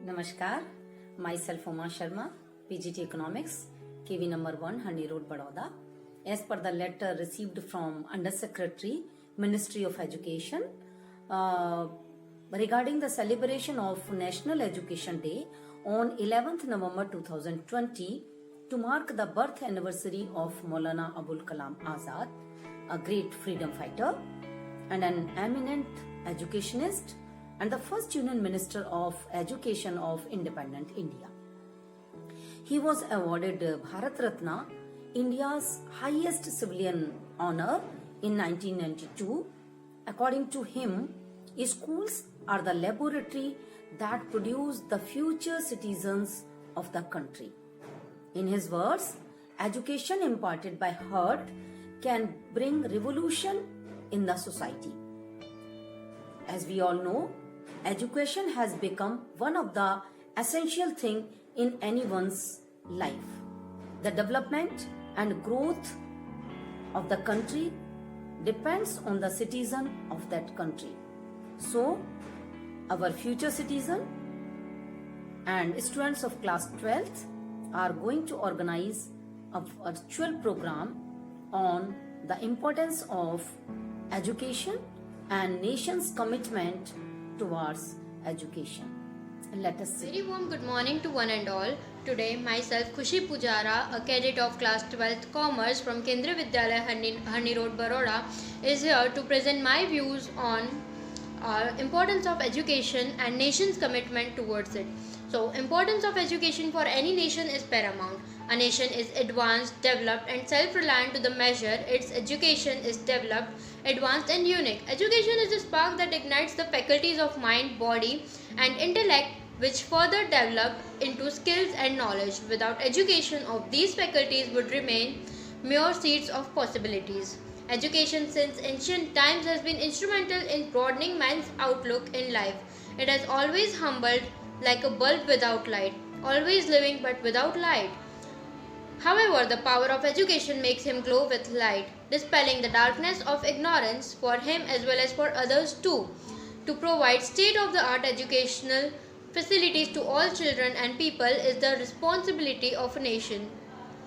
Namaskar, myself Uma Sharma, PGT Economics, KV number 1, Handi Road, Baroda. As per the letter received from Under Secretary, Ministry of Education, regarding the celebration of National Education Day on 11th November 2020 to mark the birth anniversary of Maulana Abul Kalam Azad, a great freedom fighter and an eminent educationist and the first Union Minister of Education of independent India. He was awarded Bharat Ratna, India's highest civilian honor, in 1992. According to him, schools are the laboratory that produce the future citizens of the country. In his words, education imparted by heart can bring revolution in the society. As we all know, education has become one of the essential things in anyone's life. The development and growth of the country depends on the citizen of that country. So, our future citizen and students of class 12th are going to organize a virtual program on the importance of education and nation's commitment towards education. Let us see. Very warm good morning to one and all. Today, myself Khushi Pujara, a cadet of class 12th Commerce from Kendriya Vidyalaya Handi Road, Baroda, is here to present my views on importance of education and nation's commitment towards it. So, importance of education for any nation is paramount. A nation is advanced, developed and self-reliant to the measure its education is developed, advanced and unique. Education is the spark that ignites the faculties of mind, body and intellect, which further develop into skills and knowledge. Without education, of these faculties would remain mere seeds of possibilities. Education since ancient times has been instrumental in broadening man's outlook in life. It has always humbled like a bulb without light, always living but without light. However, the power of education makes him glow with light, dispelling the darkness of ignorance for him as well as for others too. To provide state-of-the-art educational facilities to all children and people is the responsibility of a nation.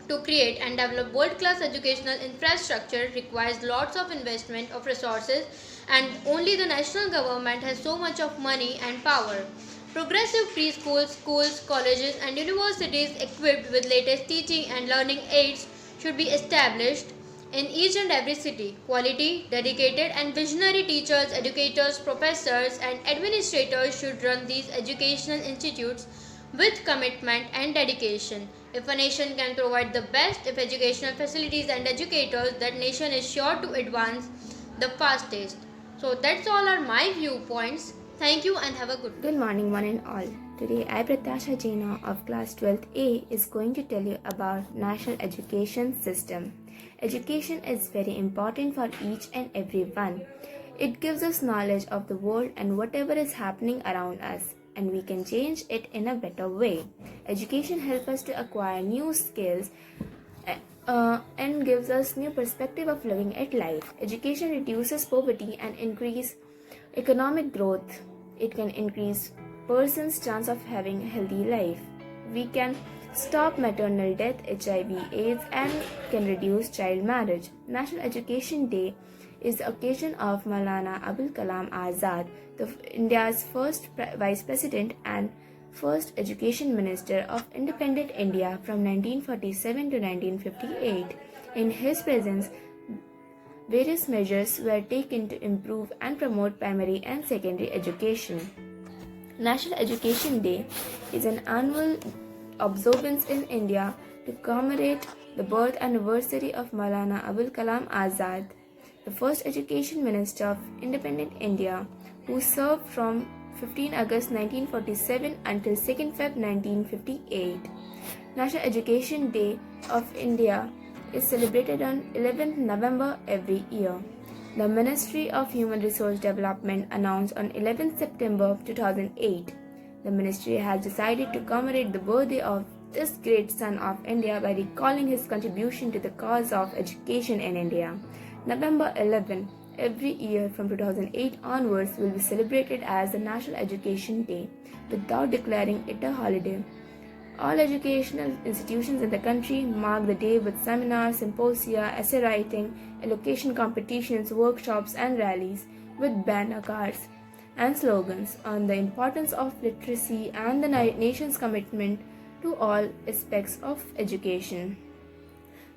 To create and develop world-class educational infrastructure requires lots of investment of resources, and only the national government has so much of money and power. Progressive preschools, schools, colleges and universities equipped with latest teaching and learning aids should be established in each and every city. Quality, dedicated and visionary teachers, educators, professors and administrators should run these educational institutes with commitment and dedication. If a nation can provide the best of educational facilities and educators, that nation is sure to advance the fastest. So that's all are my viewpoints. Thank you and have a good day. Good morning one and all. Today I, Pratyasha Jaina of class 12th A, is going to tell you about national education system. Education is very important for each and every one. It gives us knowledge of the world and whatever is happening around us, and we can change it in a better way. Education helps us to acquire new skills and gives us new perspective of living at life. Education reduces poverty and increase economic growth. It can increase person's chance of having a healthy life. We can stop maternal death, HIV, AIDS and can reduce child marriage. National Education Day is the occasion of Maulana Abul Kalam Azad, India's first Vice President and first Education Minister of independent India from 1947 to 1958. In his presence, various measures were taken to improve and promote primary and secondary education. National Education Day is an annual observance in India to commemorate the birth anniversary of Maulana Abul Kalam Azad, the first Education Minister of independent India, who served from 15 August 1947 until 2nd Feb 1958. National Education Day of India is celebrated on 11th November every year. The Ministry of Human Resource Development announced on 11th September 2008. The ministry has decided to commemorate the birthday of this great son of India by recalling his contribution to the cause of education in India. November 11 every year from 2008 onwards will be celebrated as the National Education Day without declaring it a holiday. All educational institutions in the country mark the day with seminars, symposia, essay writing, elocution competitions, workshops, and rallies with banner cards and slogans on the importance of literacy and the nation's commitment to all aspects of education.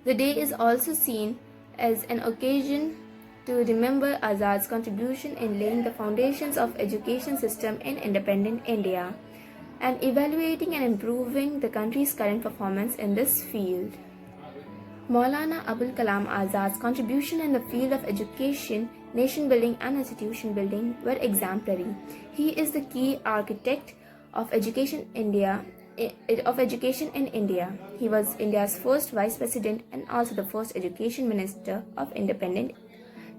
The day is also seen as an occasion to remember Azad's contribution in laying the foundations of education system in independent India and evaluating and improving the country's current performance in this field. Maulana Abul Kalam Azad's contribution in the field of education, nation building and institution building were exemplary. He is the key architect of education in India. He was India's first vice president and also the first education minister of independent.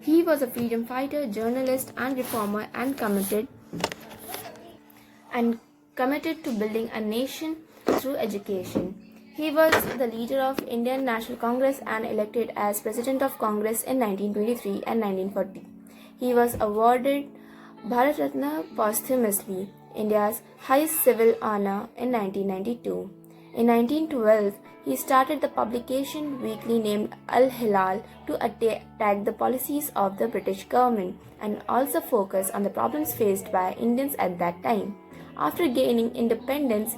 He was a freedom fighter, journalist and reformer and committed to building a nation through education. He was the leader of Indian National Congress and elected as President of Congress in 1923 and 1940. He was awarded Bharat Ratna posthumously, India's highest civil honor, in 1992. In 1912, he started the publication weekly named Al-Hilal to attack the policies of the British government and also focus on the problems faced by Indians at that time. After gaining independence,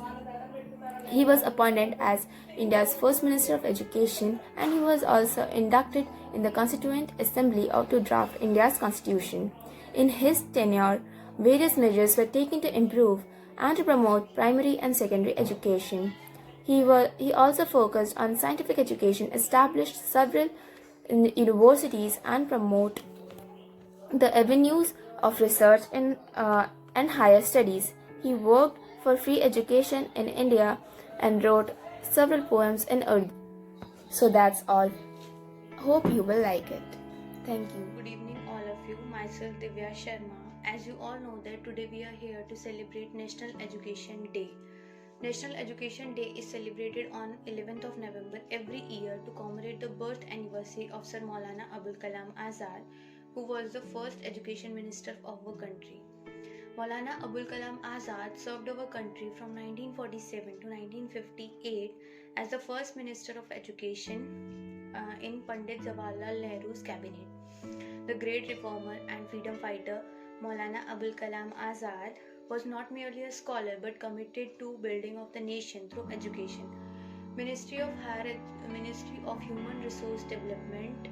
he was appointed as India's first Minister of Education and he was also inducted in the Constituent Assembly to draft India's constitution. In his tenure, various measures were taken to improve and to promote primary and secondary education. He also focused on scientific education, established several universities and promote the avenues of research and higher studies. He worked for free education in India and wrote several poems in Urdu. So that's all. Hope you will like it. Thank you. Good evening all of you. Myself Divya Sharma. As you all know that today we are here to celebrate National Education Day. National Education Day is celebrated on 11th of November every year to commemorate the birth anniversary of Sir Maulana Abul Kalam Azad, who was the first education minister of our country. Maulana Abul Kalam Azad served our country from 1947 to 1958 as the first Minister of Education in Pandit Jawaharlal Nehru's cabinet. The great reformer and freedom fighter Maulana Abul Kalam Azad was not merely a scholar but committed to building of the nation through education. Ministry of Human Resource Development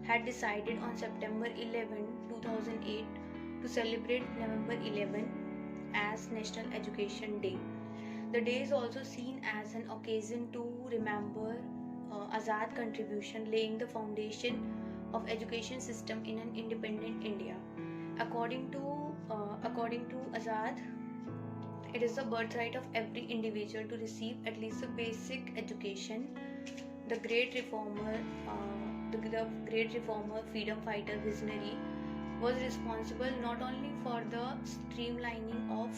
had decided on September 11, 2008 to celebrate November 11 as National Education Day. The day is also seen as an occasion to remember Azad contribution laying the foundation of education system in an independent India. According to Azad, it is the birthright of every individual to receive at least a basic education. The great reformer, freedom fighter, visionary, was responsible not only for the streamlining of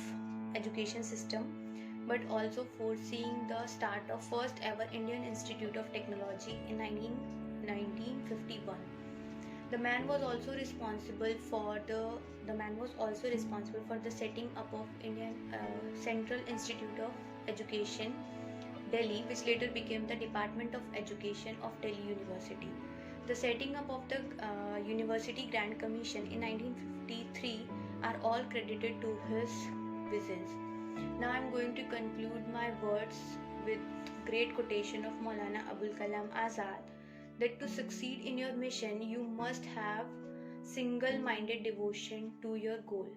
education system but also foreseeing the start of first ever Indian Institute of Technology in 1951. The man was also responsible for the setting up of Indian Central Institute of Education, Delhi, which later became the Department of Education of Delhi University. The setting up of the University Grand Commission in 1953 are all credited to his visions. Now I am going to conclude my words with great quotation of Maulana Abul Kalam Azad, that to succeed in your mission you must have single-minded devotion to your goal.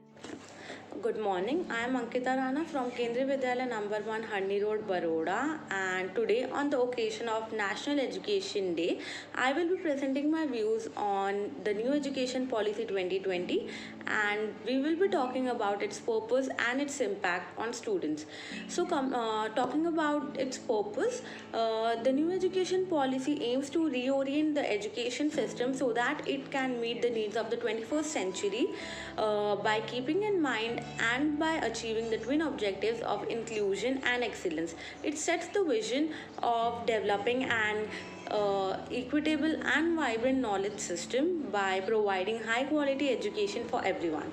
Good morning, I am Ankita Rana from Kendriya Vidyalaya number 1 Harni Road, Baroda, and today on the occasion of National Education Day, I will be presenting my views on the new education policy 2020 and we will be talking about its purpose and its impact on students. So talking about its purpose, the new education policy aims to reorient the education system so that it can meet the needs of the 21st century by keeping in mind and by achieving the twin objectives of inclusion and excellence. It sets the vision of developing and equitable and vibrant knowledge system by providing high quality education for everyone.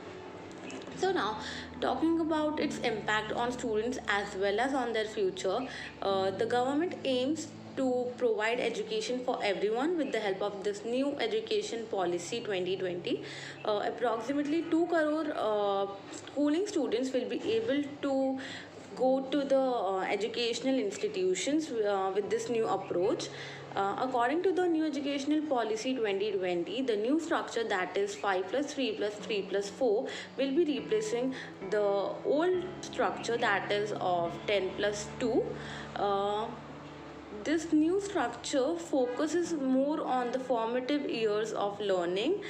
So now, talking about its impact on students as well as on their future, the government aims to provide education for everyone with the help of this new education policy 2020. Approximately 2 crore schooling students will be able to go to the educational institutions with this new approach. According to the new educational policy 2020, the new structure, that is 5 plus 3 plus 3 plus 4, will be replacing the old structure, that is of 10 plus 2. This new structure focuses more on the formative years of learning,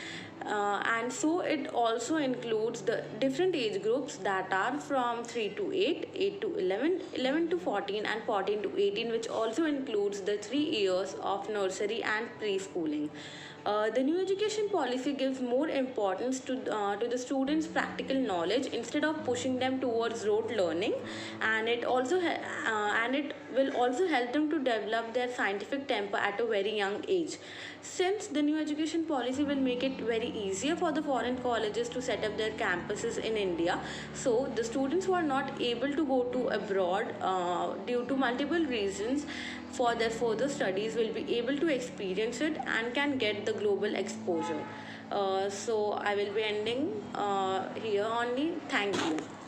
and so it also includes the different age groups that are from 3 to 8, 8 to 11, 11 to 14 and 14 to 18, which also includes the 3 years of nursery and preschooling. The new education policy gives more importance to the students' practical knowledge instead of pushing them towards rote learning, and it will also help them to develop their scientific temper at a very young age. Since the new education policy will make it very easier for the foreign colleges to set up their campuses in India, so the students who are not able to go to abroad due to multiple reasons for their further studies will be able to experience it and can get the global exposure. So I will be ending here only. Thank you.